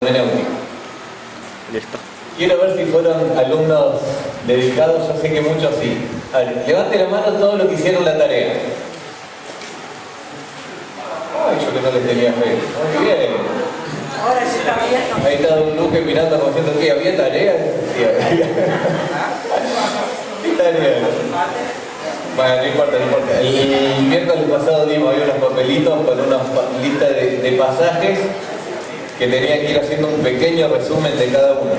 hermenéutica. Listo. Quiero ver si fueron alumnos dedicados, yo sé que muchos sí. A ver, levante la mano todos los que hicieron la tarea. Ay, yo que no les tenía fe. Muy bien. Ahora sí está bien. Ahí está Don Luque mirando como diciendo que había tarea. Sí, había. ¿Qué tarea? Bueno, no importa, no importa. El miércoles pasado dimos ahí unos papelitos con una lista de pasajes que tenían que ir haciendo un pequeño resumen de cada uno.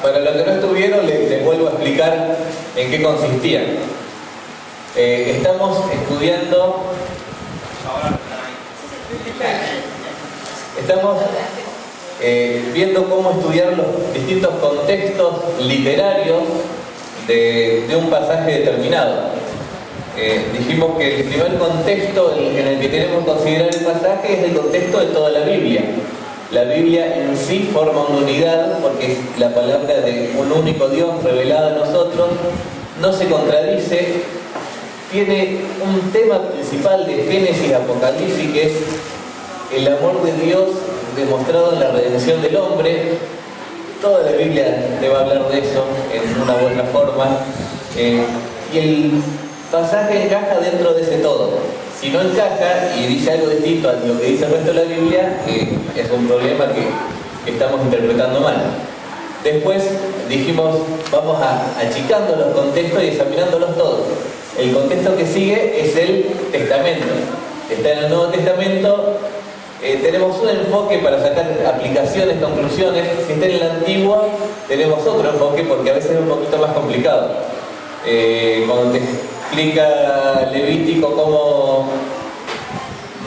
Para los que no estuvieron, les vuelvo a explicar en qué consistían. Estamos estudiando... Estamos viendo cómo estudiar los distintos contextos literarios de un pasaje determinado. Dijimos que el primer contexto en el que tenemos que considerar el pasaje es el contexto de toda la Biblia. La Biblia en sí forma una unidad porque es la palabra de un único Dios revelada a nosotros, no se contradice, tiene un tema principal de Génesis a Apocalipsis que es el amor de Dios demostrado en la redención del hombre. Toda la Biblia te va a hablar de eso en una u otra forma, y el pasaje encaja dentro de ese todo. Si no encaja y dice algo distinto a lo que dice el resto de la Biblia, es un problema que estamos interpretando mal. Después dijimos, vamos achicando los contextos y examinándolos todos. El contexto que sigue es el Testamento. Está en el Nuevo Testamento. Tenemos un enfoque para sacar aplicaciones, conclusiones. Si está en el Antiguo, tenemos otro enfoque porque a veces es un poquito más complicado. Cuando te explica Levítico cómo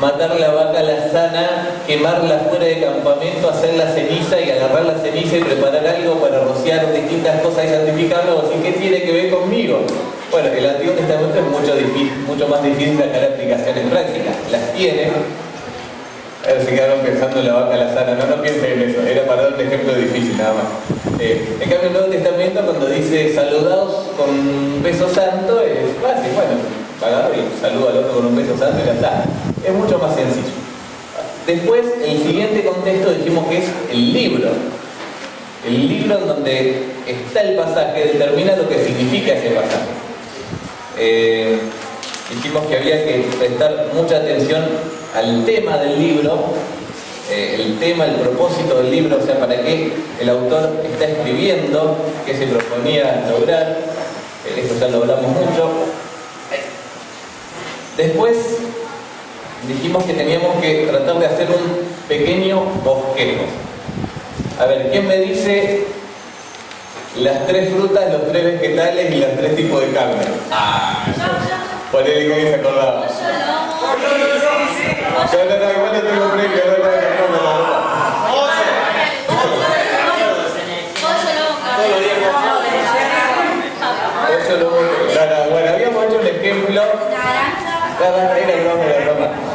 matar la vaca alazana, quemarla fuera de campamento, hacer la ceniza y agarrar la ceniza y preparar algo para rociar distintas cosas y santificarlo, así que tiene que ver conmigo. Bueno, el Antiguo Testamento es mucho más difícil sacar aplicaciones prácticas. Las tiene. A ver, se quedaron pensando en la vaca alazana. No piensen en eso, era para dar un ejemplo difícil nada más. En cambio, el Nuevo Testamento, cuando dice saludaos con un beso santo, es fácil. Bueno, agarro y saludo al otro con un beso santo y ya está. Es mucho más sencillo. Después, el siguiente contexto dijimos que es el libro. El libro en donde está el pasaje determina lo que significa ese pasaje. Dijimos que había que prestar mucha atención al tema del libro, el tema, el propósito del libro, o sea, para qué el autor está escribiendo, qué se proponía lograr. Esto ya lo hablamos mucho. Después dijimos que teníamos que tratar de hacer un pequeño bosquejo. A ver, ¿quién me dice las 3 frutas, los 3 vegetales y los 3 tipos de carne? Ponele que se acordaba. Yo no, igual no tengo premio, Bueno, habíamos hecho un ejemplo.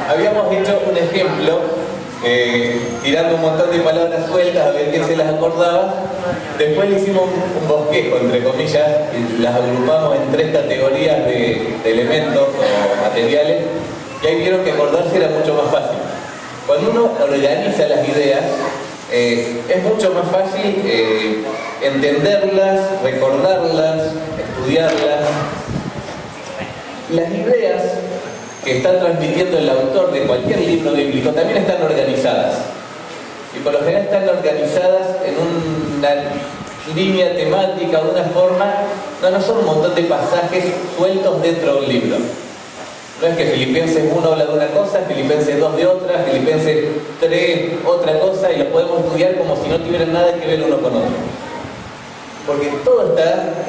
Habíamos hecho un ejemplo tirando un montón de palabras sueltas a ver quién se las acordaba. Después le hicimos un bosquejo, entre comillas, y las agrupamos en 3 categorías de elementos o materiales, y ahí vieron que acordarse era mucho más fácil. Cuando uno organiza las ideas, es mucho más fácil entenderlas, recordarlas, estudiarlas. Las ideas que está transmitiendo el autor de cualquier libro bíblico también están organizadas. Y por lo general están organizadas en una línea temática o una forma. No son un montón de pasajes sueltos dentro de un libro. No es que Filipenses 1 habla de una cosa, Filipenses 2 de otra, Filipenses 3 otra cosa, y lo podemos estudiar como si no tuvieran nada que ver uno con otro. Porque todo está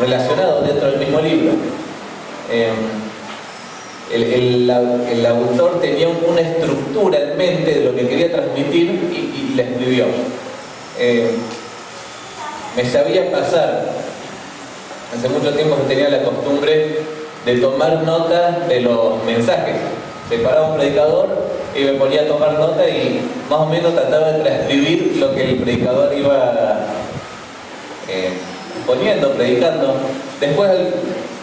relacionado dentro del mismo libro. El autor tenía una estructura en mente de lo que quería transmitir y la escribió. Me sabía pasar, hace mucho tiempo que tenía la costumbre de tomar nota de los mensajes. Se paraba un predicador y me ponía a tomar nota y más o menos trataba de transcribir lo que el predicador iba predicando. Después al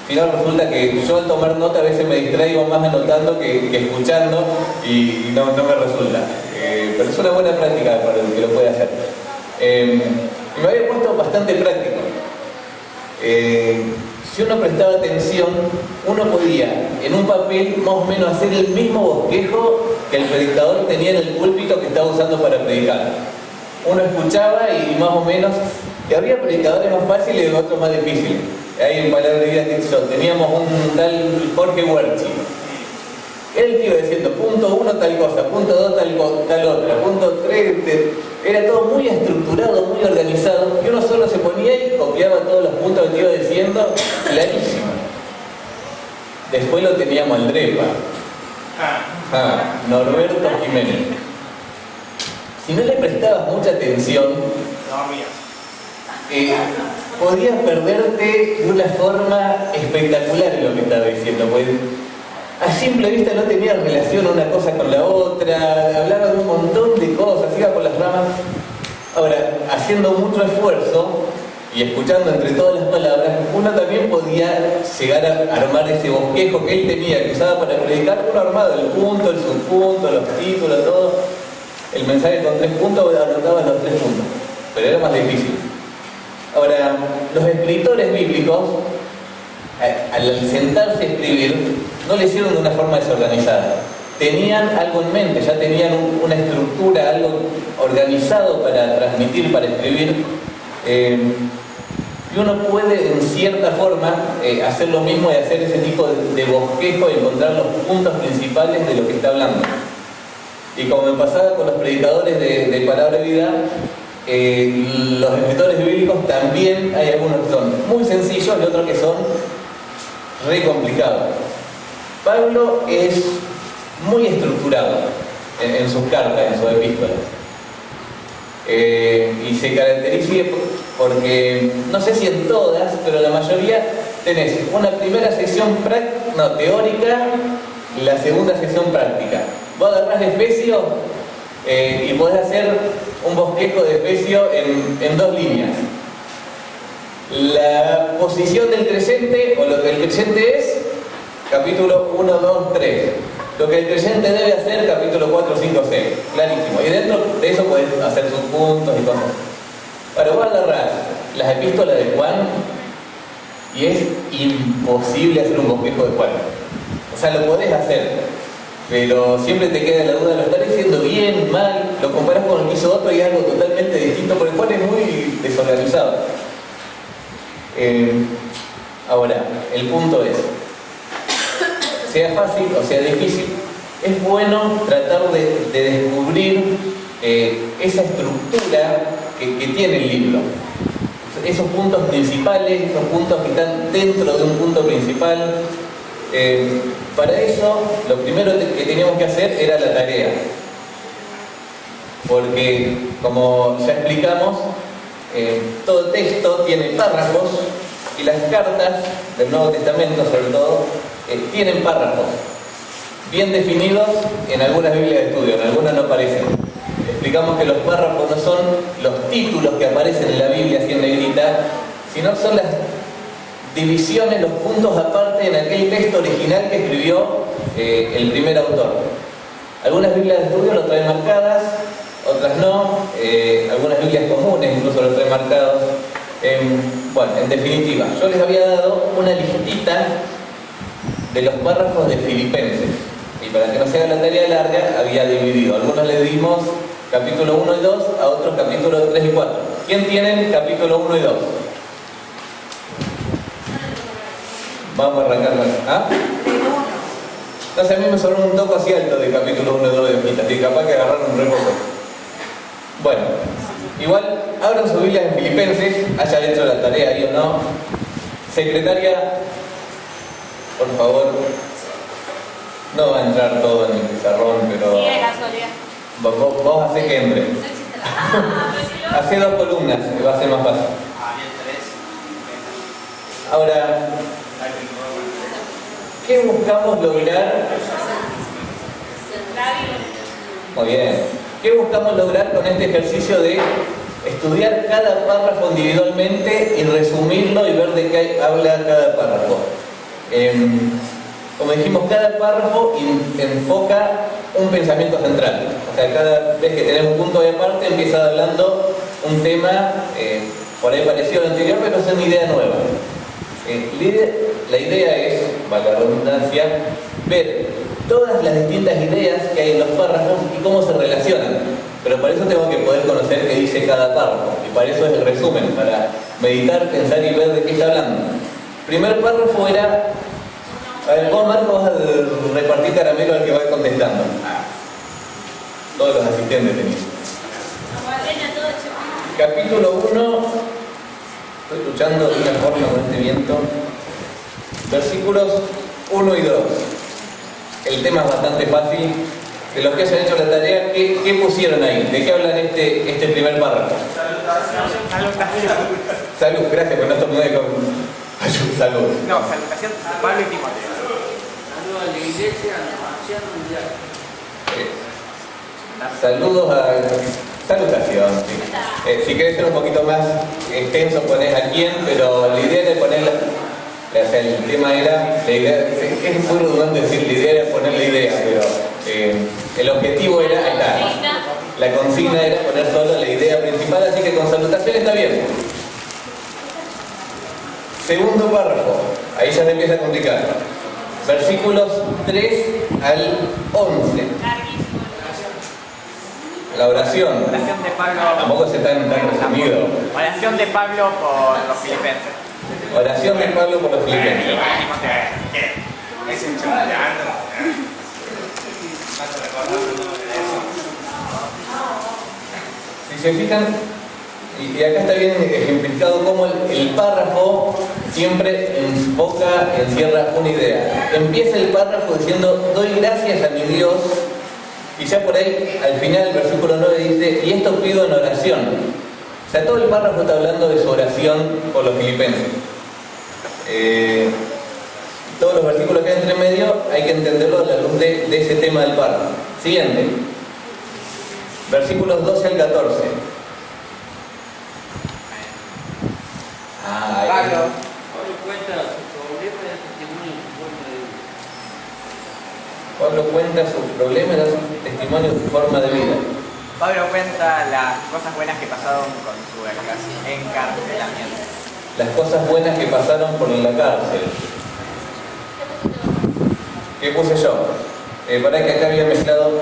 final resulta que yo al tomar nota a veces me distraigo más anotando que escuchando y no me resulta. pero es una buena práctica para el que lo puede hacer. Y me había puesto bastante práctico. Si uno prestaba atención, uno podía en un papel más o menos hacer el mismo bosquejo que el predicador tenía en el púlpito que estaba usando para predicar. Uno escuchaba y más o menos, y había predicadores más fáciles y otros más difíciles. Hay en Palabra de Vida que teníamos un tal Jorge Huerchi. Él te iba diciendo, punto 1 tal cosa, punto 2 tal otra, punto 3, era todo muy estructurado, muy organizado, y uno solo se ponía y copiaba todos los puntos que te iba diciendo, clarísimo. Después lo teníamos al Drepa, Norberto Jiménez. Si no le prestabas mucha atención, podías perderte de una forma espectacular en lo que estaba diciendo, pues a simple vista no tenía relación una cosa con la otra, hablaba de un montón de cosas, iba por las ramas. Ahora, haciendo mucho esfuerzo y escuchando entre todas las palabras, uno también podía llegar a armar ese bosquejo que él tenía, que usaba para predicar, uno armado el punto, el subpunto, los títulos, todo. El mensaje con 3 puntos, anotaba los 3 puntos, pero era más difícil. Ahora, los escritores bíblicos, al sentarse a escribir, no lo hicieron de una forma desorganizada. Tenían algo en mente, ya tenían una estructura, algo organizado para transmitir, para escribir. Y uno puede, en cierta forma, hacer lo mismo y hacer ese tipo de bosquejo y encontrar los puntos principales de lo que está hablando. Y como me pasaba con los predicadores de Palabra de Vida, los escritores bíblicos también hay algunos que son muy sencillos y otros que son re complicados. Pablo es muy estructurado en sus cartas, en sus epístolas. Y se caracteriza porque, no sé si en todas, pero la mayoría tenés una primera sección teórica y la segunda sección práctica. Vos agarrás Efesios y podés hacer un bosquejo de Efesios en 2 líneas. La posición del creyente, o lo que el creyente es, capítulo 1, 2, 3. Lo que el creyente debe hacer, capítulo 4, 5, 6. Clarísimo. Y dentro de eso podés hacer sus puntos y cosas. Pero vos agarrás las epístolas de Juan y es imposible hacer un bosquejo de Juan. O sea, lo podés hacer, pero siempre te queda la duda, ¿lo estaré haciendo bien, mal? Lo comparás con el que hizo otro y es algo totalmente distinto, porque Juan es muy desorganizado. Ahora, el punto es, sea fácil o sea difícil, es bueno tratar de descubrir esa estructura que tiene el libro. Esos puntos principales, esos puntos que están dentro de un punto principal. Para eso, lo primero que teníamos que hacer era la tarea. Porque, como ya explicamos, todo texto tiene párrafos y las cartas del Nuevo Testamento, sobre todo, tienen párrafos bien definidos en algunas Biblias de estudio, en algunas no aparecen. Explicamos que los párrafos no son los títulos que aparecen en la Biblia así en negrita, sino son las divisiones, los puntos aparte en aquel texto original que escribió el primer autor. Algunas Biblias de estudio lo traen marcadas, otras no, algunas Biblias comunes incluso lo traen marcados. Bueno, en definitiva, yo les había dado una listita de los párrafos de Filipenses, y para que no sea la tarea larga había dividido. Algunos le dimos capítulo 1 y 2, a otros capítulo 3 y 4. ¿Quién tiene capítulo 1 y 2? Vamos a arrancar con eso. ¿Ah? Entonces a mí me sonó un toco así alto de capítulo 1 y 2 de hojitas, y capaz que agarraron un re poco. Bueno, igual abran su Biblia en Filipenses, haya hecho la tarea ahí o no. Secretaria, por favor, no va a entrar todo en el pizarrón, pero sí, de casualidad. Vos hacé que entre. Hacé 2 columnas, que va a ser más fácil. Ahora, ¿qué buscamos lograr? Muy bien. ¿Qué buscamos lograr con este ejercicio de estudiar cada párrafo individualmente y resumirlo y ver de qué habla cada párrafo? Como dijimos, cada párrafo enfoca un pensamiento central. O sea, cada vez que tenés un punto de aparte empieza hablando un tema por ahí parecido al anterior, pero es una idea nueva. La idea es, valga la redundancia, ver todas las distintas ideas que hay en los párrafos y cómo se relacionan. Pero para eso tengo que poder conocer qué dice cada párrafo. Y para eso es el resumen, para meditar, pensar y ver de qué está hablando. Primer párrafo era... A ver, vos, Marco, vas a repartir caramelo al que va contestando. Todos los asistentes tenían. Capítulo 1. Estoy luchando de una forma con este viento. Versículos 1 y 2. El tema es bastante fácil. De los que hayan hecho la tarea, ¿qué pusieron ahí? ¿De qué hablan este primer párrafo? Salud, gracias, pero no estornudé con... Salud. No, salutación a Pablo y Timoteo. Saludos a la iglesia, a la nación mundial. Saludos a... Salutación, sí. Si querés ser un poquito más extenso, ponés a quién, pero la idea era poner... O sea, el tema era... La idea, es muy redundante decir, la idea era poner la idea, pero... el objetivo era... Ahí está. La consigna era poner solo la idea principal, así que con salutación está bien. Segundo párrafo, ahí ya se empieza a complicar. Versículos 3 al 11. La oración. Oración de Pablo. Tampoco se tan resumido. Oración de Pablo por los filipenses. Oración de Pablo por los filipenses. Si se fijan, y acá está bien ejemplificado cómo el párrafo siempre encierra una idea. Empieza el párrafo diciendo, doy gracias a mi Dios, y ya por ahí, al final del versículo 9 dice, y esto pido en oración. O sea, todo el párrafo está hablando de su oración por los filipenses. Todos los versículos que hay entre medio hay que entenderlo a la luz de ese tema del párrafo. Siguiente. Versículos 12 al 14. Pablo. Pablo cuenta sus problemas y su testimonio de su forma de vida. Pablo cuenta las cosas buenas que pasaron con su encarcelamiento. Las cosas buenas que pasaron por la cárcel. ¿Qué puse yo? Para que acá había mezclado.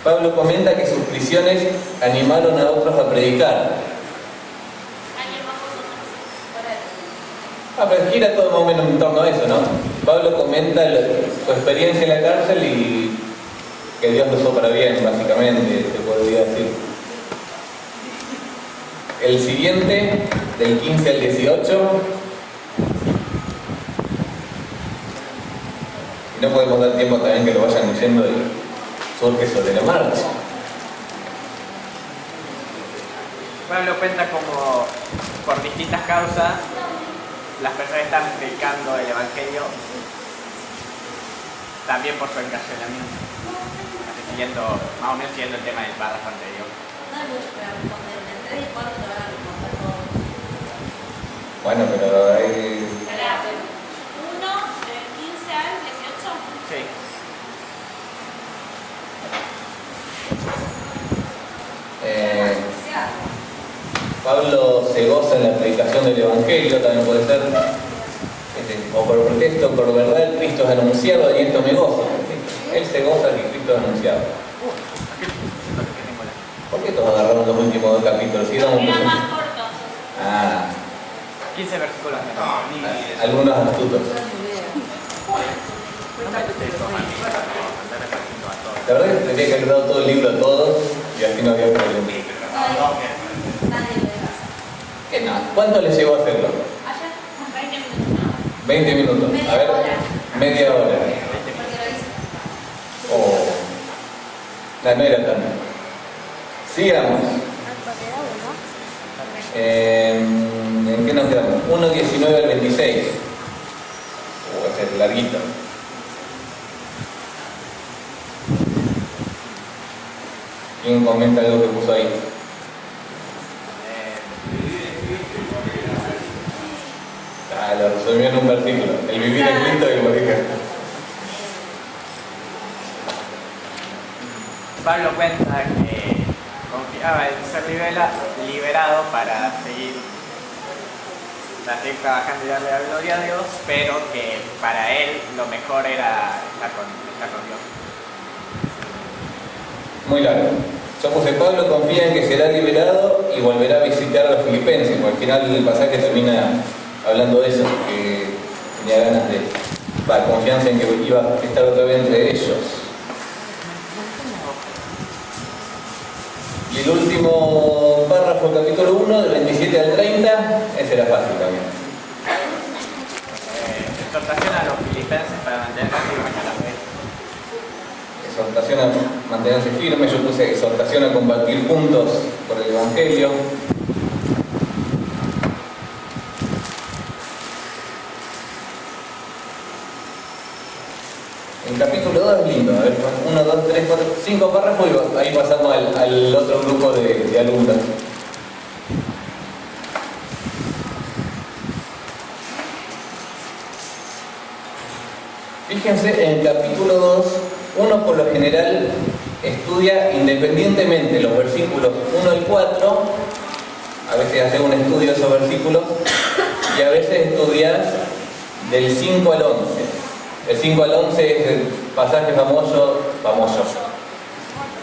Pablo comenta que sus prisiones animaron a otros a predicar. Pero gira todo más o menos en torno a eso, ¿no? Pablo comenta su experiencia en la cárcel y que Dios lo usó para bien, básicamente, se podría decir. El siguiente, del 15 al 18. Y no podemos dar tiempo también que lo vayan leyendo y surge sobre la marcha. Pablo cuenta como por distintas causas las personas están predicando el Evangelio, también por su encarcelamiento. Siguiendo, más o menos siguiendo el tema del párrafo anterior. Bueno, pero hay... 1, del 15 al 18. Sí. Pablo se goza en la predicación del Evangelio, también puede ser, o por pretexto, por verdad, el Cristo es anunciado y esto me goza. Él se goza que Cristo es anunciado. ¿Por qué todos agarraron los últimos dos capítulos? ¿Sí, Eran más cortos. 15 versículos. Algunos astutos. La verdad es que tendría que haber dado todo el libro a todos y así no había problema. ¿Qué no? ¿Cuánto les llevó a hacerlo? Ayer, 20 20 minutos. minutos. A ver, media hora. Oh. No era tanto. Sigamos. ¿En qué nos quedamos? 1.19 al 26. Ese es larguito. ¿Quién comenta algo que puso ahí? Lo resumió en un versículo. El vivir es Cristo y el morir es... Pablo cuenta que confiaba en ser liberado para seguir trabajando y darle la gloria a Dios, pero que para él lo mejor era estar con Dios. Muy largo. Yo puse Pablo confía en que será liberado y volverá a visitar a los filipenses, porque al final el pasaje termina hablando de eso, que tenía ganas de confianza en que iba a estar otra vez entre ellos. Y el último párrafo del capítulo 1, del 27 al 30, ese era fácil también. Exhortación a los filipenses para mantenerse firmes a la fe. Exhortación a mantenerse firmes, yo puse exhortación a combatir juntos por el Evangelio. El capítulo 2 es lindo, a ver, 1, 2, 3, 4, 5 párrafos y ahí pasamos al otro grupo de alumnos. Fíjense, en el capítulo 2, uno por lo general estudia independientemente los versículos 1 al 4, a veces hace un estudio de esos versículos, y a veces estudias del 5 al 11. El 5 al 11 es el pasaje famoso.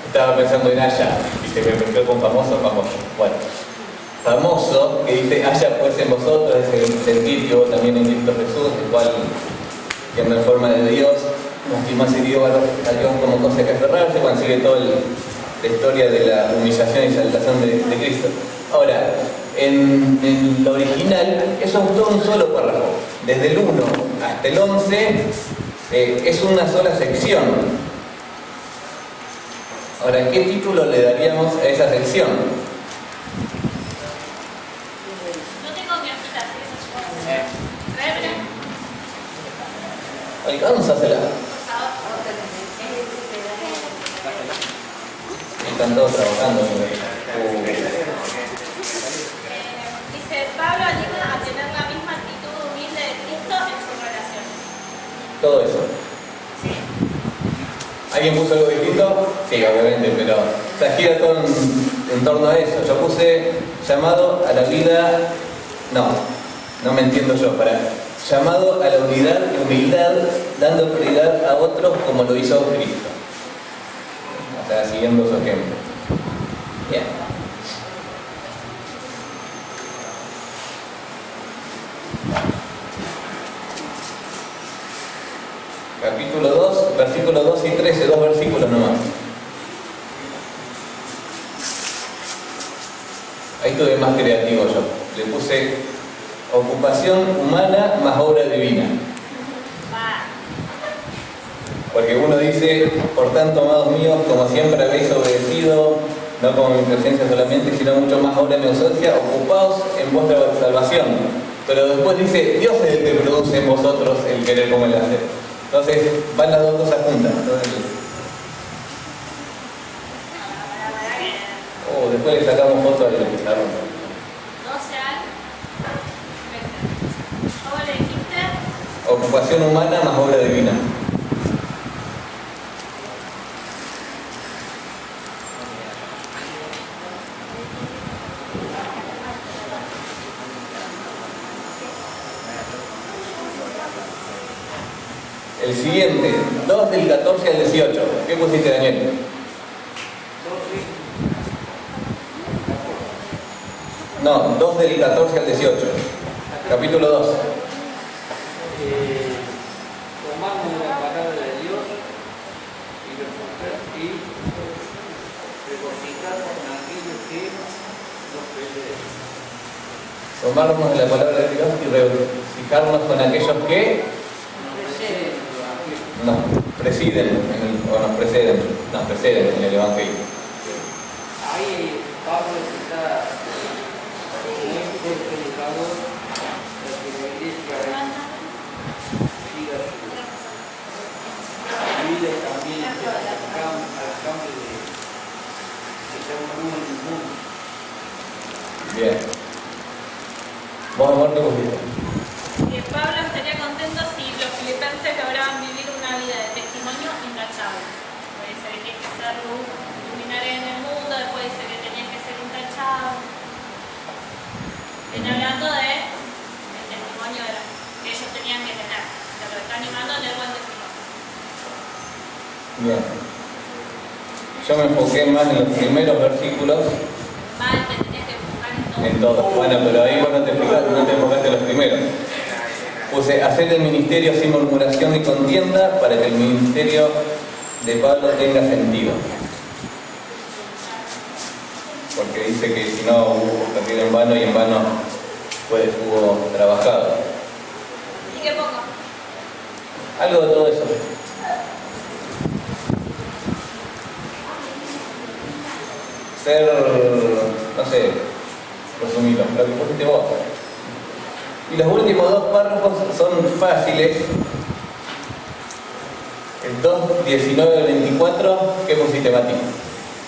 Estaba pensando en Haya, y se me mezcló con famoso. Bueno, famoso, que dice, Haya pues en vosotros, es el sentir que vos también en Cristo Jesús, el cual, siendo en forma de Dios, no estimás y dio a Dios como cosa que aferrarse, cuando sigue toda la historia de la humillación y exaltación de Cristo. Ahora, en lo original, eso es todo un solo párrafo. Desde el 1 hasta el 11 es una sola sección. Ahora, ¿qué título le daríamos a esa sección? No tengo que agitar esas cosas. Tráemela. Alcánzasela. Están todos trabajando. Dice, Pablo anima a tener la misma actitud humilde de Cristo en sus relaciones. Todo eso. Sí. ¿Alguien puso algo distinto? Sí, obviamente, pero se gira todo en torno a eso. Yo puse llamado a la vida... No me entiendo yo. Llamado a la unidad y humildad, dando prioridad a otros como lo hizo Cristo. O sea, siguiendo su ejemplo. Bien. Capítulo 2, versículos 2 y 13, 2 versículos nomás. Ahí estuve más creativo yo. Le puse ocupación humana más obra divina. Porque uno dice, por tanto, amados míos, como siempre habéis obedecido, no como mi presencia solamente, sino mucho más obra de mi ausencia, ocupaos en vuestra salvación. Pero después dice, Dios es el que produce en vosotros el querer como el hacer. Entonces, van las dos cosas juntas. Después le sacamos foto al pizarrón. 12 al 13. ¿Cómo le dijiste? Ocupación humana más obra divina. El siguiente, 2 del 14 al 18. ¿Qué pusiste, Daniel? No, 2 del 14 al 18. Capítulo 2. Tomamos la palabra de Dios y regocijarnos en aquellos que nos preceden. Tomarnos de la palabra de Dios y regocijarnos con aquellos que nos preceden en el Evangelio. Ahí Pablo está muy predicador de que la iglesia siga su vida y también al cambio de que sea un mundo en el mundo. Bien. Vamos a ver qué pusiste. Pablo estaría contento si los filipenses lograban vivir una vida de testimonio intachable. Puede ser que hay que ser luz Bien. Yo me enfoqué más en los primeros versículos. Mal, te tenés que enfocar en todo. En todos. Bueno, pero ahí vos no te enfocaste en los primeros. Puse hacer el ministerio sin murmuración ni contienda para que el ministerio de Pablo tenga sentido. Porque dice que si no hubo perdido en vano y en vano hubo trabajado. ¿Y qué pongo? Algo de todo eso. Ser, no sé, resumido, lo que pusiste vos. Y los últimos dos párrafos son fáciles. El 2, 19 al 24, ¿qué pusiste, Mati?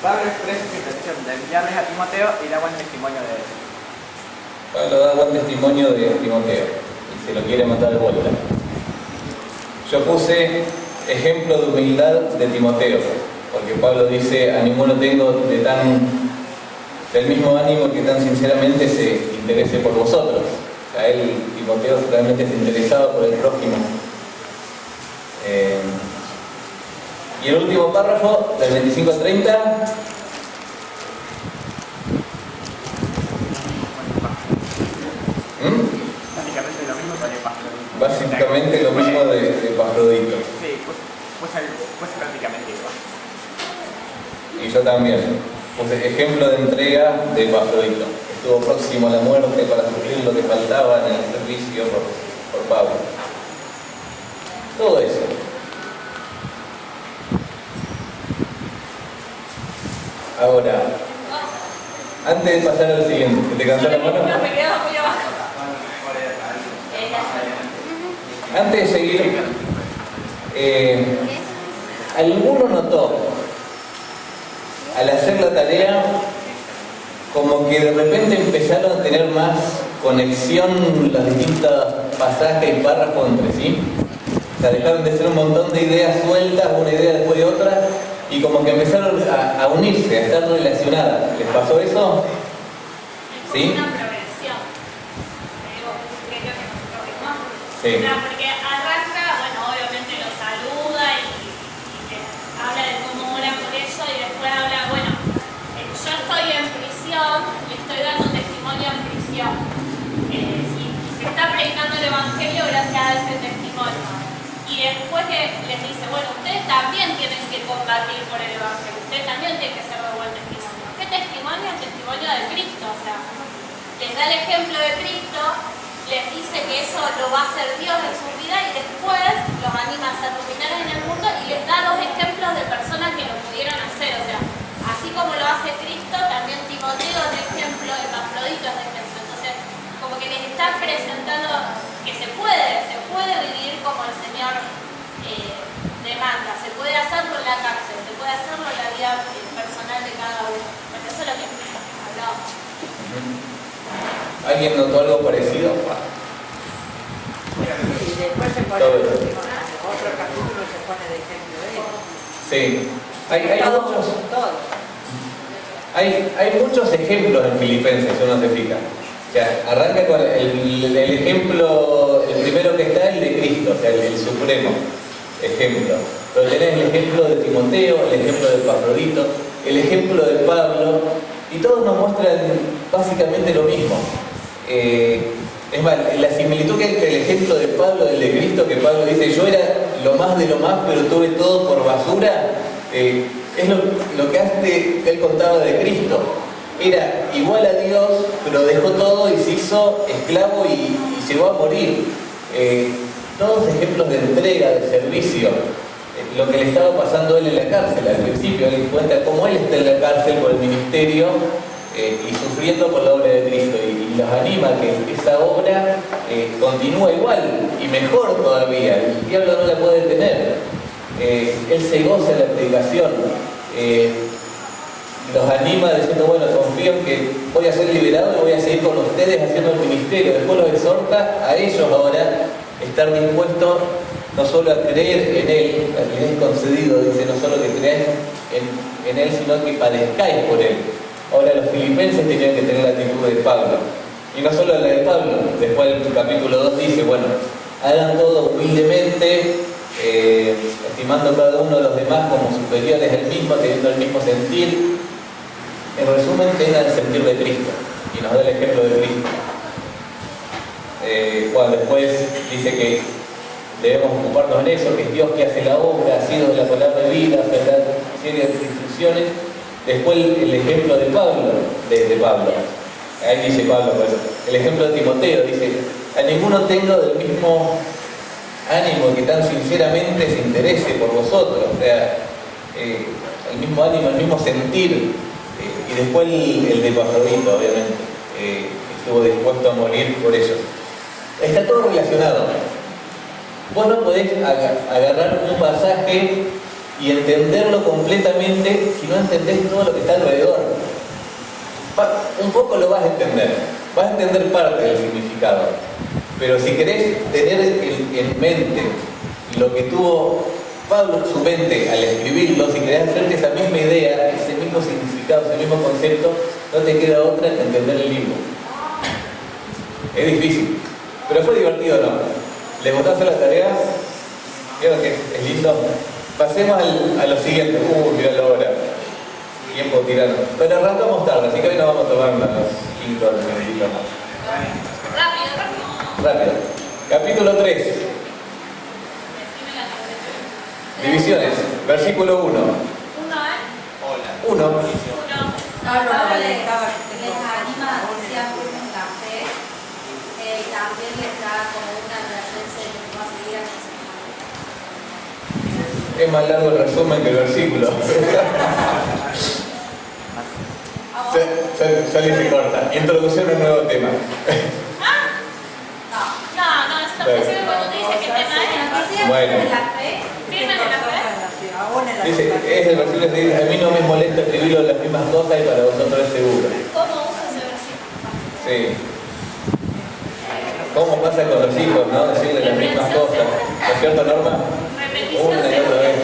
Pablo expresa su intención de enviarles a Timoteo y da buen testimonio de él. Pablo da buen testimonio de Timoteo y se lo quiere mandar de vuelta. Yo puse ejemplo de humildad de Timoteo, porque Pablo dice, a ninguno tengo del mismo ánimo que tan sinceramente se interese por vosotros. A él, Timoteo, realmente se interesaba por el prójimo. Y el último párrafo, del 25 al 30. Básicamente lo mismo que Epafrodito. Básicamente lo mismo de Epafrodito. Sí, pues prácticamente igual. Y yo también puse ejemplo de entrega de Epafrodito. Estuvo próximo a la muerte para suplir lo que faltaba en el servicio por Pablo. Todo eso. Ahora, antes de pasar al siguiente, ¿te cansó la mano? No, me quedo muy abajo. Antes de seguir, ¿alguno notó al hacer la tarea como que de repente empezaron a tener más conexión los distintos pasajes y párrafos entre sí? O sea, dejaron de ser un montón de ideas sueltas, una idea después de otra, y como que empezaron a unirse, a estar relacionadas. ¿Les pasó eso? ¿Sí? Una progresión. Creo que nosotros mismos. Sí. O sea, porque arranca, bueno, obviamente lo saluda y habla de cómo ora por eso y después habla, bueno, yo estoy en prisión y estoy dando testimonio en prisión. Y se está predicando el Evangelio gracias a ese testimonio. Y después les dice, bueno, ustedes también tienen que combatir por el Evangelio, ustedes también tienen que ser de buen testimonio. ¿Qué testimonio? El testimonio de Cristo. O sea, les da el ejemplo de Cristo, les dice que eso lo va a hacer Dios en su vida y después los anima a ser luminarios en el mundo y les da dos ejemplos de personas que lo pudieron hacer. O sea, así como lo hace Cristo, también Timoteo es de ejemplo, Epafrodito es de ejemplo. Entonces, como que les está presentando que se puede vivir como el Señor demanda, se puede hacerlo en la cárcel, se puede hacerlo en la vida personal de cada uno. Porque eso es lo que hablamos. ¿Alguien notó algo parecido? Y después se pone otro capítulo se pone de ejemplo de él. Sí. Hay muchos ejemplos en Filipenses, uno se fija. O sea, arranca con el ejemplo, el primero que está, el de Cristo, o sea, el supremo ejemplo. Pero tenés el ejemplo de Timoteo, el ejemplo de Epafrodito, el ejemplo de Pablo, y todos nos muestran básicamente lo mismo. Es más, la similitud que hay entre el ejemplo de Pablo y el de Cristo, que Pablo dice, yo era lo más de lo más, pero tuve todo por basura, es lo que él contaba de Cristo. Era igual a Dios, pero dejó todo y se hizo esclavo y llegó a morir. Todos ejemplos de entrega, de servicio. Lo que le estaba pasando a él en la cárcel, al principio, él cuenta cómo él está en la cárcel por el ministerio y sufriendo por la obra de Cristo. Y los anima a que esa obra continúe igual y mejor todavía. El diablo no la puede detener. Él se goza en la predicación. Los anima diciendo, bueno, confío en que voy a ser liberado y voy a seguir con ustedes haciendo el ministerio. Después los exhorta a ellos ahora estar dispuestos no solo a creer en Él, a quien es concedido, dice, no solo que creáis en Él, sino que padezcáis por Él. Ahora los filipenses tenían que tener la actitud de Pablo. Y no solo la de Pablo, después el capítulo 2 dice, bueno, hagan todo humildemente estimando cada uno de los demás como superiores al mismo, teniendo el mismo sentir. En resumen, tengan el sentir de Cristo, y nos da el ejemplo de Cristo. Juan después dice que debemos ocuparnos en eso, que es Dios que hace la obra, ha sido la palabra de vida, verdad, serie de instrucciones. Después el ejemplo de Pablo, ahí dice Pablo, pues, el ejemplo de Timoteo, dice, a ninguno tengo del mismo ánimo que tan sinceramente se interese por vosotros, o sea, el mismo ánimo, el mismo sentir, y después el de Epafrodito, obviamente, estuvo dispuesto a morir por ellos. Está todo relacionado. Vos no podés agarrar un pasaje y entenderlo completamente si no entendés todo lo que está alrededor. Un poco lo vas a entender parte del significado, pero si querés tener en mente lo que tuvo Pablo en su mente al escribirlo, si querés hacerte esa misma idea, ese mismo significado, ese mismo concepto, no te queda otra que entender el libro. Es difícil, pero fue divertido, ¿no? ¿Les gustó hacer la tarea? ¿Vieron que es lindo? Pasemos a lo siguiente. Mirá la hora. Tiempo tirano. Pero arrancamos tarde, así que hoy nos vamos a tomar unos 5 minutitos más. Rápido. Capítulo 3. Divisiones. Versículo 1. 1. Pablo les anima a que sean firmes en la fe, y también les da como una advertencia de que no va a seguir a Jesús. Es más largo el resumen que el versículo. Sale y se corta. Introducción a un nuevo tema. No, eso es cuando te dice que te da. Bueno. Firmes en la fe. Dice, es el versículo que dice, a mí no me molesta escribirlo las mismas cosas y para vosotros es seguro. ¿Cómo usa ese versículo? Sí. ¿Cómo pasa con los hijos, no? Decirle las mismas cosas. ¿No es cierto, Norma? Repetición Una y otra vez.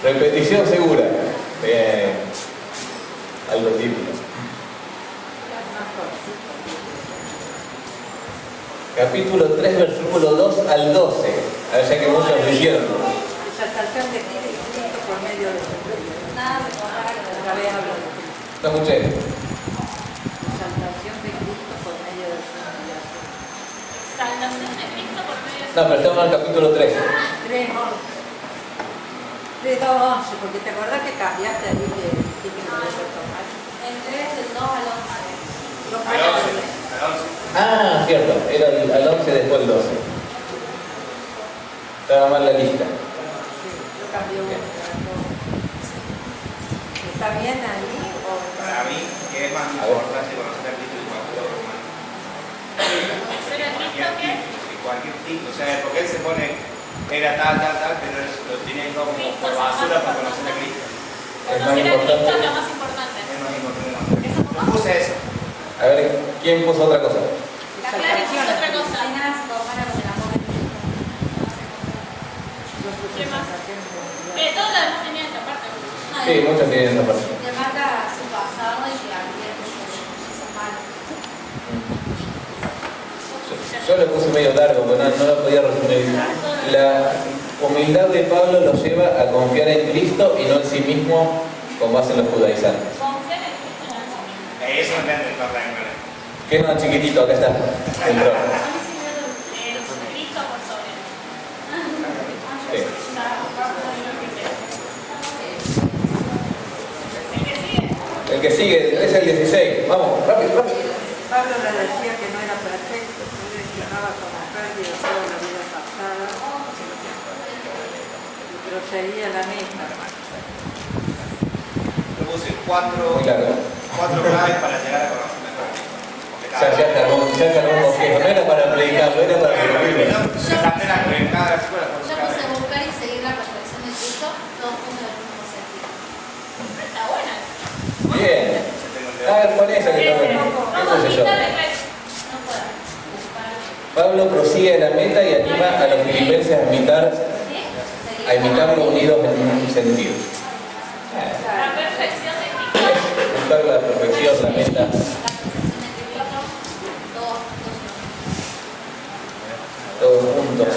Repetición segura. Bien. Algo típico. Capítulo 3, versículo 2 al 12. A ver, ya que muchos lo hicieron. Exaltación de Cristo por medio de su nada se compara con la vez hablo de Cristo. No escuché. Exaltación de Cristo por medio de su humillación. Salvación de Cristo por medio de su. No, pero estamos en el capítulo 3. 3, 2, 11, porque te acordás que cambiaste ahí que dijiste que no lo tomar. El 3 del 2 al 11. Ah, cierto. Era al 11 después el 12. Estaba mal la lista. Sí, yo cambié uno. ¿Está bien ahí? Para mí, que es más importante conocer a Cristo y conocer a los romanos. ¿Conocer a Cristo qué? Cualquier tipo, o sea, porque él se pone, era tal, pero lo tiene como por basura para conocer a Cristo. Conocer a Cristo es lo más importante. Es más importante. Yo puse eso. A ver, ¿quién puso otra cosa? La clave es otra cosa. Hay nada se compara con el amor de Cristo. ¿Qué más? Todos los demás tenían esta parte. Sí, muchos tienen esa parte. Te marca su pasado y que había cosas malas. Yo lo puse medio largo, porque no lo podía resumir. La humildad de Pablo lo lleva a confiar en Cristo y no en sí mismo, como hacen los judaizantes. Confiar en Cristo no. Eso no entiendo el correcto. ¿Qué no, chiquitito? Acá está. Entró. Cristo por sobre. Sí. El que sigue es el 16. Vamos, rápido. Pablo le decía que no era perfecto, que mencionaba como pérdida toda la vida pasada y proseguía la misma. Yo puse Muy cuatro claves para llegar a conocer mejor a Cristo. Ya se armó un bosquejo. No era para predicarlo, era para predicarlo. Yo puse buscar y seguir la perfección de Cristo, todos juntos en el mismo sentido. Está buena. Bien. A ver, pon esa que está buena. ¿Qué puse yo? No puedo. Pablo prosigue la meta y anima a los filipenses a imitarlo unidos en un sentido. La perfección de Cristo. Buscar la perfección, la meta. Todos juntos.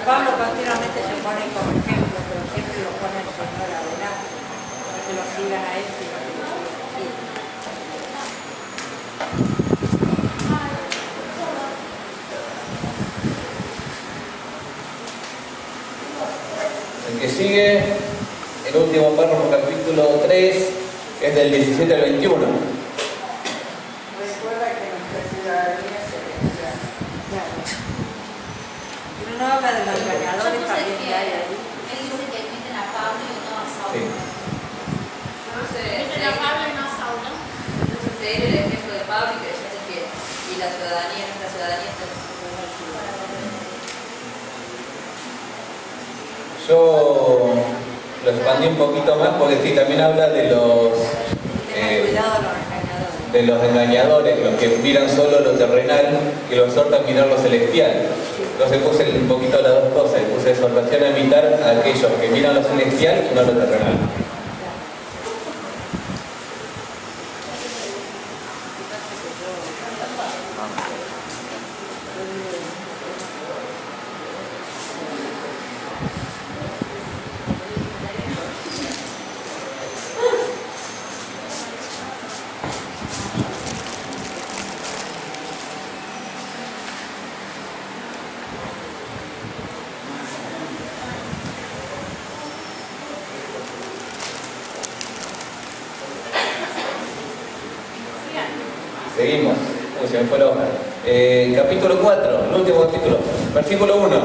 Pablo continuamente se pone como ejemplo, pero siempre lo pone el Señor adelante, para que lo sigan a él, sino que lo sigan. El que sigue, el último párrafo, capítulo 3, es del 17 al 21. Recuerda que nuestra ciudadanía se celestial. Pero no habla de los engañadores también que hay ahí. Él dice que meten a Pablo y no a Saulo. Sí. Meten a Pablo y no a Saulo. Entonces seguir el ejemplo de Pablo y creyentes fieles. Y la ciudadanía, nuestra ciudadanía está en Yo lo expandí un poquito más porque sí, también habla de Tengan cuidado de los engañadores, los que miran solo lo terrenal y lo exhortan a mirar lo celestial. Entonces puse un poquito las dos cosas, puse exhortación a imitar a aquellos que miran lo celestial y no lo terrenal. Seguimos. Uy, se me fue la hoja. Capítulo 4, el último capítulo. Versículo 1.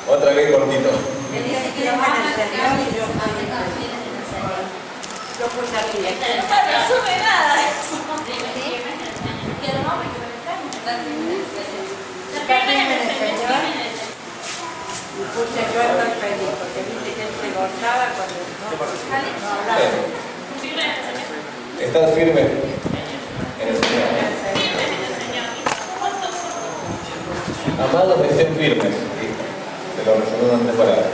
Otra vez cortito. Él dice que lo van a Señor y yo puse aquí. No resume nada eso. Que lo vamos a Firmen en el Señor. Y puse yo estoy feliz, porque viste que él se gozaba cuando no hablaba. Estás firme en el Señor. Amados, estén firmes. Se lo resumo en una palabra.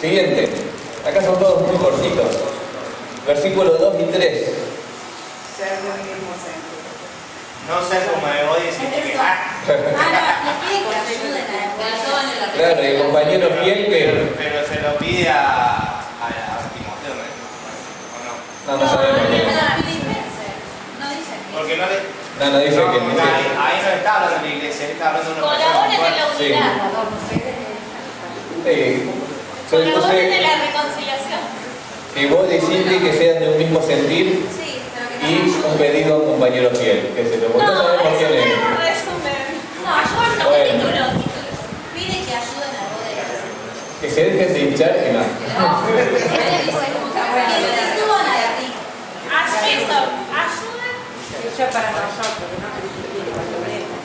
Siguiente. Acá son todos muy cortitos. Versículos 2 y 3. Ser de un mismo sentir. No ser como el odio y sin que Claro, el compañero fiel que... pero se lo pide a Timoteo, ¿o no? No sabemos quién. No dice que. Porque no le... No dice que ni siquiera. Ahí no está hablando de la iglesia, él está hablando de una Colaboren en la Sí. unidad. Yo le Colaboren en puse la reconciliación. que vos decidís que sean de un mismo sentir Sí, pero que no y un pedido a un compañero fiel. Que se lo No, no sabemos eso quién es. tenemos un resumen. No, corto, Bueno. título. pide que ayuden a Rodríguez. Que se dejen de hinchar y más. Que se suban a la rica. Eso, ayuden Eso es para nosotros, que no critiquen cuando leemos.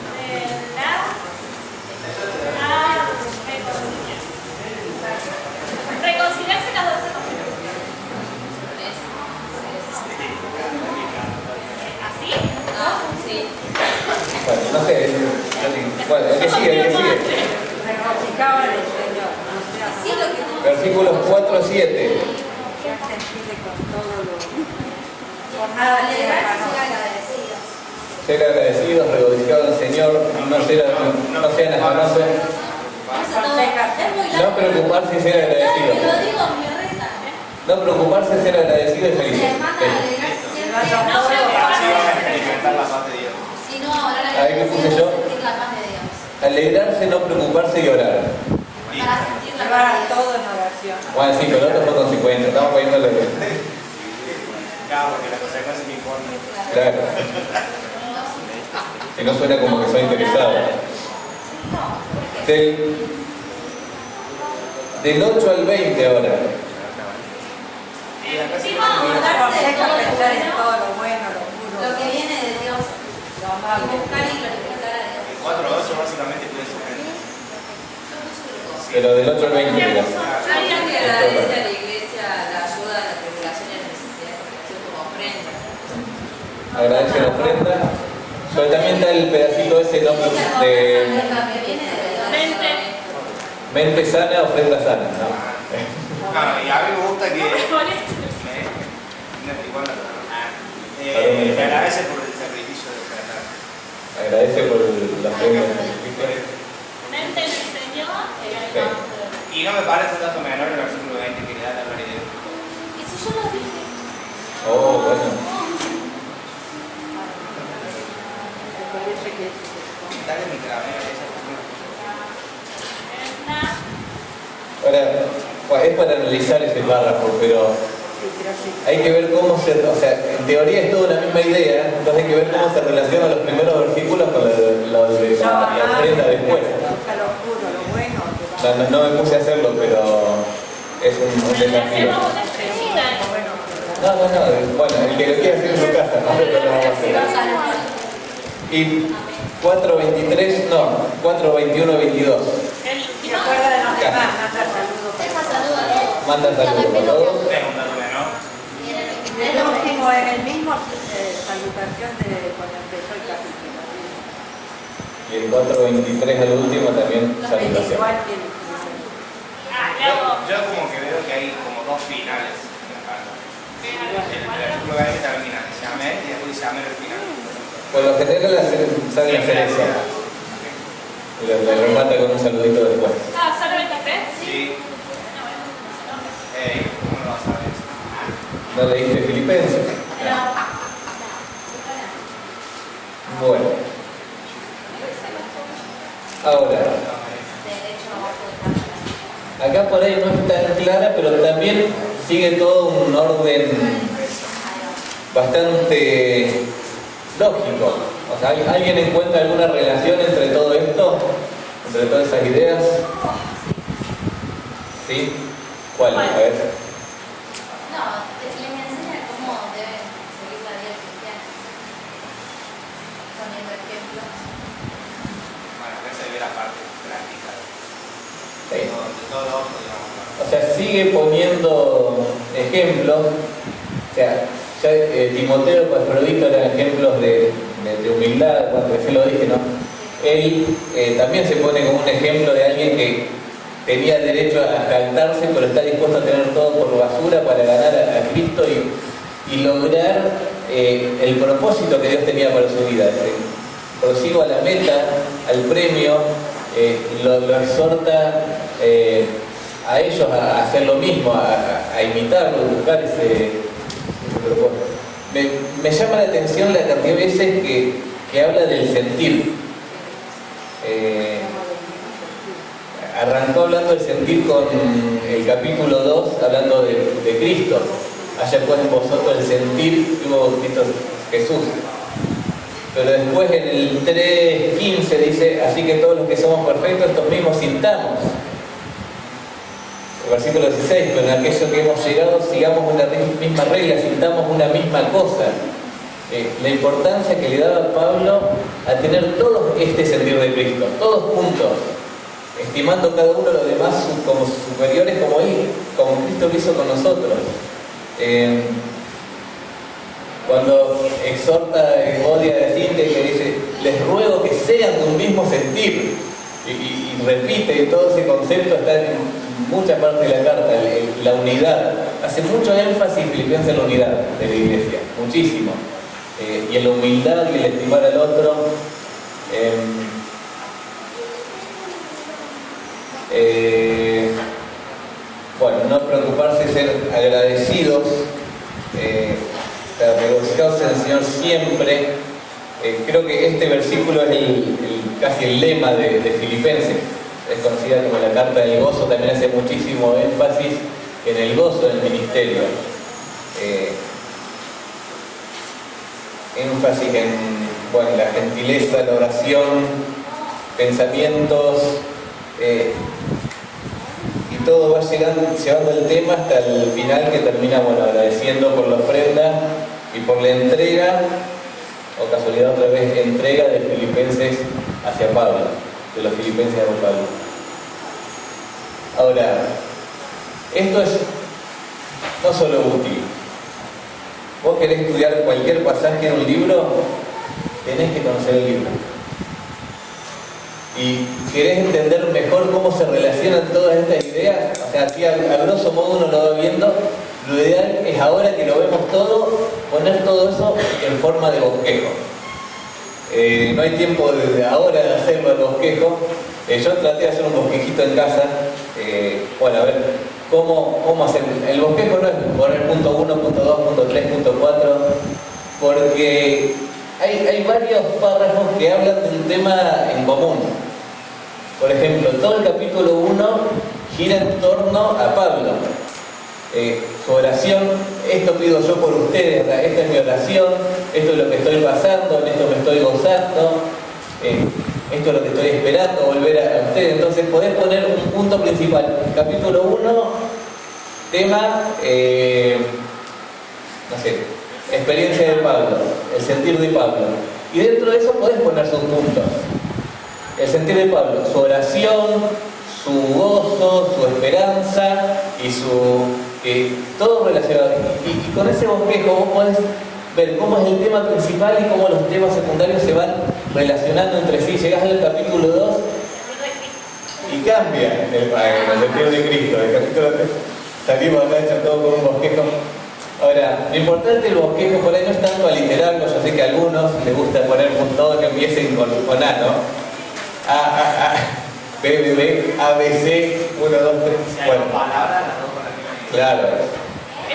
reconciliarse las 12 cosas. ¿Así? Sí. Bueno, no sé. Bueno, el que sigue, el que sigue. Regocijaban en el Señor. Sí, lo que tú. Versículos 4 a 7. Ya sentirse con todo lo... Por nada Alegrarse y llega ser agradecidos. Ser agradecidos, regocijados en el Señor, no sean afanosos, Es muy largo. no preocuparse y ser Te agradecidos. lo digo, mi reta. No preocuparse, ser agradecidos y Se felices. manda a alegrarse siempre. Así van a experimentar la paz de Dios. Si no, ahora la Ahí me puse yo. sentir la paz de Dios. Alegrarse, no preocuparse y orar. Para sentir la llevar paz a de Dios. todo en oración. Bueno, sí, pero otro fue consecuencia. Estamos poniendo lo que. Claro, porque las consecuencias me importan. Claro. Que no suena como que soy interesado. Del 8 al 20 ahora. Acordarse de Deja todo lo pensar en bueno, todo lo bueno, lo puro, lo que viene de Dios. lo Y amable. buscar y glorificar a Dios. 4-8 básicamente puede ser. Pero del 8 al 20, mira. Alguien que agradece a la iglesia la ayuda en la tribulación y en la necesidad de protección como ofrenda. Agradece la ofrenda. Pero también está el pedacito ese ¿no? de mente sana, ofrenda sana. ¿No? Claro, y a mí me gusta que... me agradece por el sacrificio de tratar. Agradece por la ofrenda. Mente en el Señor, Y no me parece un dato menor el versículo 20 que le da la validez. ¿Y si yo lo dije? Oh, bueno. Dale mi cabeza, esa Ahora, es para analizar ese párrafo, pero hay que ver cómo se... O sea, en teoría es toda una misma idea, entonces hay que ver cómo se relacionan los primeros versículos con lo de la ofrenda después. No me puse a hacerlo, pero es un desafío. No, bueno, el que lo quiera hacer en su casa, nosotros lo vamos a hacer. Y 4.23, no, 4.21-22. ¿Se acuerda de los demás? Manda saludos a todos. Manda saludos a todos. es un dato menor. El último es el mismo salutación de cuando empezó el capítulo. Y el 4.23 al último también salutación. Igual que el Yo como que veo que hay como dos finales en la carta. El versículo 20 termina, dice amén y después dice amén al final. Por lo general saben hacer eso. Le remata con un saludito después. ¿solo el café? Sí. ¿Cómo no vas a ver eso? ¿No leíste Filipenses? Bueno. Ahora, acá por ahí no es tan clara, pero también sigue todo un orden bastante lógico. O sea, ¿alguien encuentra alguna relación entre todo esto? ¿Entre todas esas ideas? ¿Sí? ¿Cuál? A ver. No, les enseña cómo deben seguir la vida cristiana. Poniendo ejemplos. Bueno, acá se ve la parte práctica Sí. de todo lo otro, digamos. O sea, sigue poniendo ejemplos. O sea, ya Timoteo y Epafrodito eran ejemplos de humildad, cuando yo lo dije, ¿no? Él también se pone como un ejemplo de alguien que tenía derecho a jactarse, pero está dispuesto a tener todo por basura para ganar a Cristo y lograr el propósito que Dios tenía para su vida. Prosigo a la meta, al premio, lo exhorta a ellos a hacer lo mismo, a imitarlo, a buscar ese propósito. Me llama la atención la cantidad de veces que habla del sentir. Arrancó hablando del sentir con el capítulo 2, hablando de Cristo. Haya pues en vosotros el sentir que hubo Cristo Jesús. Pero después en el 3.15 dice, así que todos los que somos perfectos, estos mismos sintamos. El versículo 16, pero en aquello que hemos llegado, sigamos una misma regla, sintamos una misma cosa. La importancia que le daba Pablo a tener todo este sentir de Cristo, todos juntos, estimando cada uno a los demás como superiores, como Él, como Cristo lo hizo con nosotros. Cuando exhorta odia a Cinte, que dice, les ruego que sean de un mismo sentir, y repite, todo ese concepto está en mucha parte de la carta, la unidad. Hace mucho énfasis Filipenses en la unidad de la iglesia, muchísimo. Y en la humildad y el estimar al otro. Bueno, no preocuparse, ser agradecidos, regocijados en el Señor siempre. Creo que este versículo es casi el lema de Filipenses. Es conocida como la carta del gozo, también hace muchísimo énfasis en el gozo del ministerio. Énfasis en la gentileza, la oración, pensamientos, y todo va llevando el tema hasta el final, que termina agradeciendo por la ofrenda y por la entrega, o casualidad otra vez, entrega de Filipenses hacia Pablo, de los Filipenses hacia Pablo. Ahora, esto es no solo útil. Vos querés estudiar cualquier pasaje en un libro, tenés que conocer el libro. Y querés entender mejor cómo se relacionan todas estas ideas, o sea, así a grosso modo uno lo va viendo. Lo ideal es, ahora que lo vemos todo, poner todo eso en forma de bosquejo. No hay tiempo desde ahora de hacerlo de bosquejo. Yo traté de hacer un bosquejito en casa, bueno, a ver, ¿cómo hacer? El bosquejo no es poner punto 1, punto 2, punto 3, punto 4, porque hay varios párrafos que hablan de un tema en común. Por ejemplo, todo el capítulo 1 gira en torno a Pablo. Su oración, esto pido yo por ustedes, esta es mi oración, esto es lo que estoy pasando, en esto me estoy gozando, esto es lo que estoy esperando, volver a ustedes. Entonces podés poner un punto principal. Capítulo 1, tema, no sé, experiencia de Pablo, el sentir de Pablo. Y dentro de eso podés poner sus puntos. El sentir de Pablo, su oración, su gozo, su esperanza y todo relacionado. Y con ese bosquejo vos podés ver cómo es el tema principal y cómo los temas secundarios se van relacionando entre sí. Llegás al capítulo 2 y cambia el sentir de Cristo. El capítulo 3 salimos acá hecho todo con un bosquejo. Ahora, lo importante del bosquejo por ahí no es tanto aliterarlo. Yo sé que a algunos les gusta poner puntos que empiecen con A, ¿no? B, B, B, A, B, C, 1, 2, 3. Bueno, palabras, las dos con la misma. claro.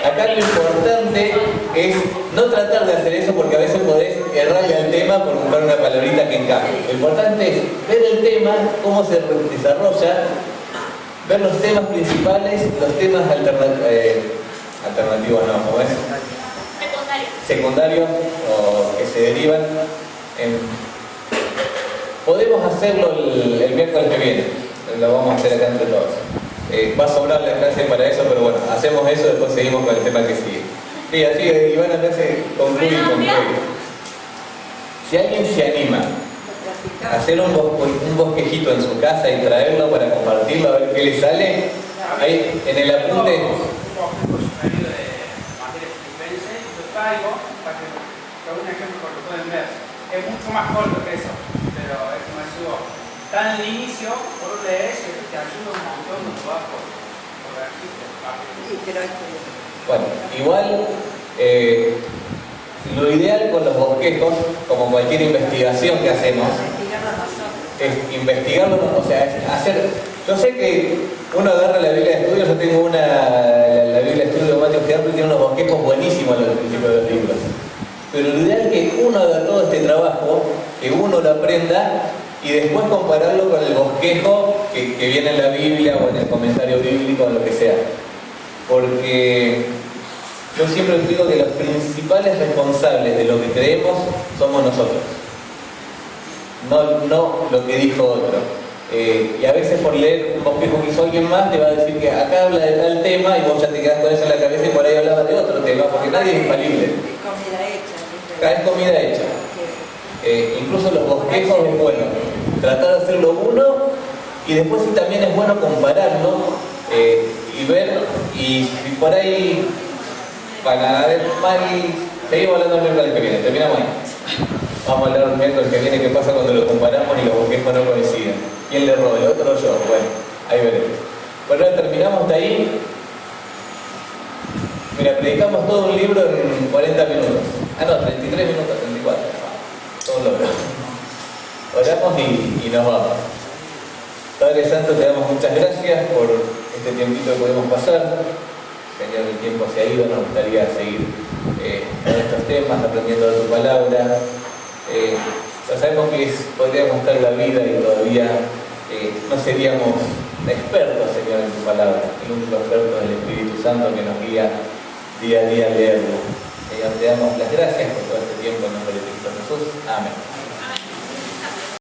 Acá lo importante es no tratar de hacer eso porque a veces podés errarle al tema por buscar una palabrita que encaje. Lo importante es ver el tema, cómo se desarrolla, ver los temas principales, los temas alternativos, no, ¿cómo es? Secundarios o que se derivan. Podemos hacerlo el miércoles que viene, lo vamos a hacer acá entre todos. Va a sobrar la clase para eso, pero bueno, hacemos eso, después seguimos con el tema que sigue. Sí, así Iván a clase concluye. Si alguien se anima a hacer un bosquejito en su casa y traerlo para compartirlo, a ver qué le sale, ahí en el apunte. Es mucho más corto que eso, pero es como decimos, está en el inicio, por leer eso te ayuda un montón de trabajo. Bueno, igual lo ideal con los bosquejos, como cualquier investigación que hacemos, es investigarlo, o sea, es hacer. Yo sé que uno agarra la Biblia de estudio, yo tengo la Biblia de estudio de Mateo Gerardo y tiene unos bosquejos buenísimos al principio de los libros. Pero lo ideal es que uno haga todo este trabajo, que uno lo aprenda y después compararlo con el bosquejo que viene en la Biblia o en el comentario bíblico o lo que sea. Porque yo siempre digo que los principales responsables de lo que creemos somos nosotros. No lo que dijo otro. Y a veces por leer un bosquejo que hizo alguien más te va a decir que acá habla de tal tema y vos ya te quedás con eso en la cabeza y por ahí hablaba de otro tema, porque nadie es infalible. Es comida hecha. Incluso los bosquejos es bueno tratar de hacerlo uno y después sí también es bueno compararlo y ver, y si por ahí para ver mal, seguimos hablando el miércoles que viene, terminamos ahí. Vamos a hablar el miércoles que viene qué pasa cuando lo comparamos y los bosquejos no coinciden. ¿Quién le roba? ¿El otro o yo? Bueno, ahí veremos. Bueno, terminamos hasta ahí. Mira, predicamos todo un libro en 40 minutos. Ah, no, 33 minutos, 34. Todo logrado. Oramos y nos vamos. Padre Santo, te damos muchas gracias por este tiempito que podemos pasar. Señor, el tiempo se ha ido, nos gustaría seguir con estos temas, aprendiendo de tu palabra. Ya sabemos que podríamos estar en la vida y todavía no seríamos expertos, Señor, en tu palabra. El único experto es el Espíritu Santo que nos guía día a día a leerlo. Señor, te damos las gracias por todo este tiempo en nombre de Cristo Jesús. Amén.